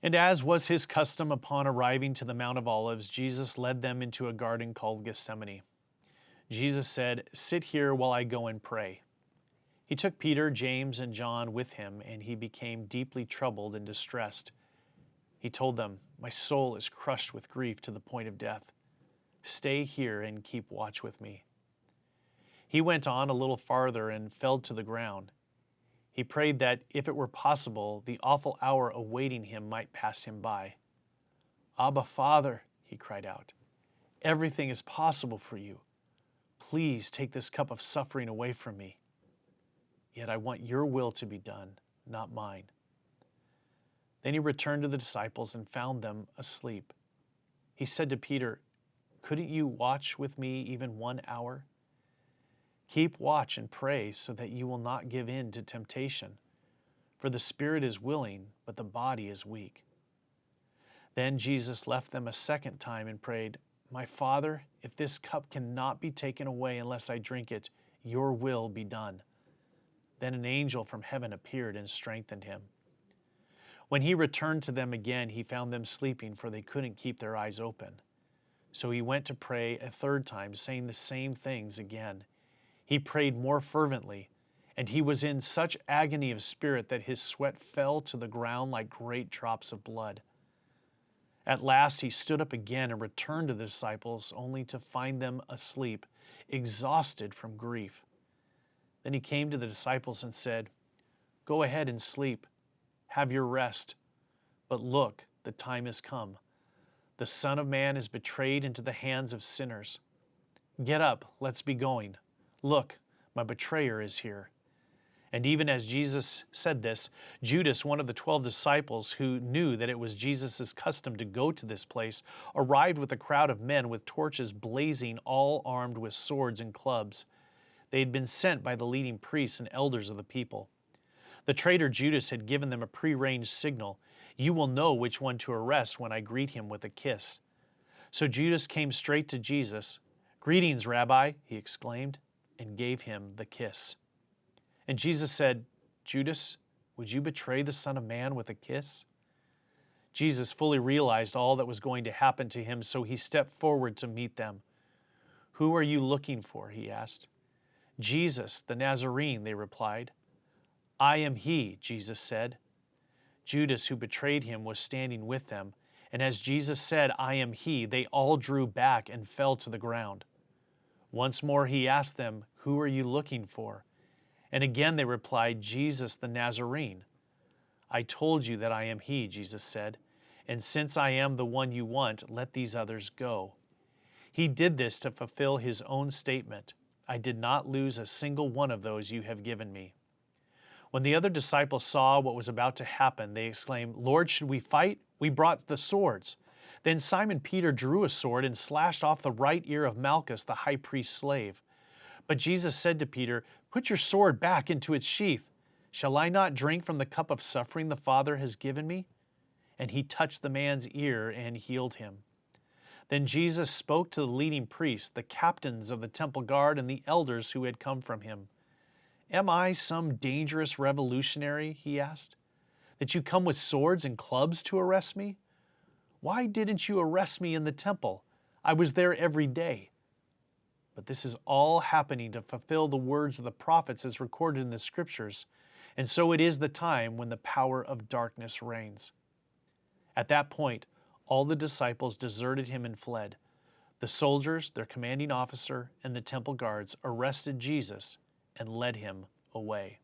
And as was his custom upon arriving to the Mount of Olives, Jesus led them into a garden called Gethsemane. Jesus said, "Sit here while I go and pray." He took Peter, James, and John with him, and he became deeply troubled and distressed. He told them, "My soul is crushed with grief to the point of death. Stay here and keep watch with me." He went on a little farther and fell to the ground. He prayed that, if it were possible, the awful hour awaiting him might pass him by. "Abba, Father," he cried out, "everything is possible for you. Please take this cup of suffering away from me. Yet I want your will to be done, not mine." Then he returned to the disciples and found them asleep. He said to Peter, "Couldn't you watch with me even 1 hour? Keep watch and pray so that you will not give in to temptation. For the spirit is willing, but the body is weak." Then Jesus left them a second time and prayed, "My Father, if this cup cannot be taken away unless I drink it, your will be done." Then an angel from heaven appeared and strengthened him. When he returned to them again, he found them sleeping, for they couldn't keep their eyes open. So he went to pray a third time, saying the same things again. He prayed more fervently, and he was in such agony of spirit that his sweat fell to the ground like great drops of blood. At last he stood up again and returned to the disciples, only to find them asleep, exhausted from grief. Then he came to the disciples and said, "Go ahead and sleep. Have your rest. But look, the time has come. The Son of Man is betrayed into the hands of sinners. Get up, let's be going. Look, my betrayer is here." And even as Jesus said this, Judas, one of the 12 disciples who knew that it was Jesus' custom to go to this place, arrived with a crowd of men with torches blazing, all armed with swords and clubs. They had been sent by the leading priests and elders of the people. The traitor Judas had given them a prearranged signal: "You will know which one to arrest when I greet him with a kiss." So Judas came straight to Jesus. "Greetings, Rabbi," he exclaimed, and gave him the kiss. And Jesus said, "Judas, would you betray the Son of Man with a kiss?" Jesus fully realized all that was going to happen to him, so he stepped forward to meet them. "Who are you looking for?" he asked. "Jesus, the Nazarene," they replied. "I am he," Jesus said. Judas, who betrayed him, was standing with them, and as Jesus said, "I am he," they all drew back and fell to the ground. Once more he asked them, "Who are you looking for?" And again they replied, "Jesus the Nazarene." "I told you that I am he," Jesus said, "and since I am the one you want, let these others go." He did this to fulfill his own statement, "I did not lose a single one of those you have given me." When the other disciples saw what was about to happen, they exclaimed, "Lord, should we fight? We brought the swords." Then Simon Peter drew a sword and slashed off the right ear of Malchus, the high priest's slave. But Jesus said to Peter, "Put your sword back into its sheath. Shall I not drink from the cup of suffering the Father has given me?" And he touched the man's ear and healed him. Then Jesus spoke to the leading priests, the captains of the temple guard, and the elders who had come from him. "Am I some dangerous revolutionary," he asked, "that you come with swords and clubs to arrest me? Why didn't you arrest me in the temple? I was there every day." But this is all happening to fulfill the words of the prophets as recorded in the Scriptures, and so it is the time when the power of darkness reigns. At that point, all the disciples deserted him and fled. The soldiers, their commanding officer, and the temple guards arrested Jesus and led him away.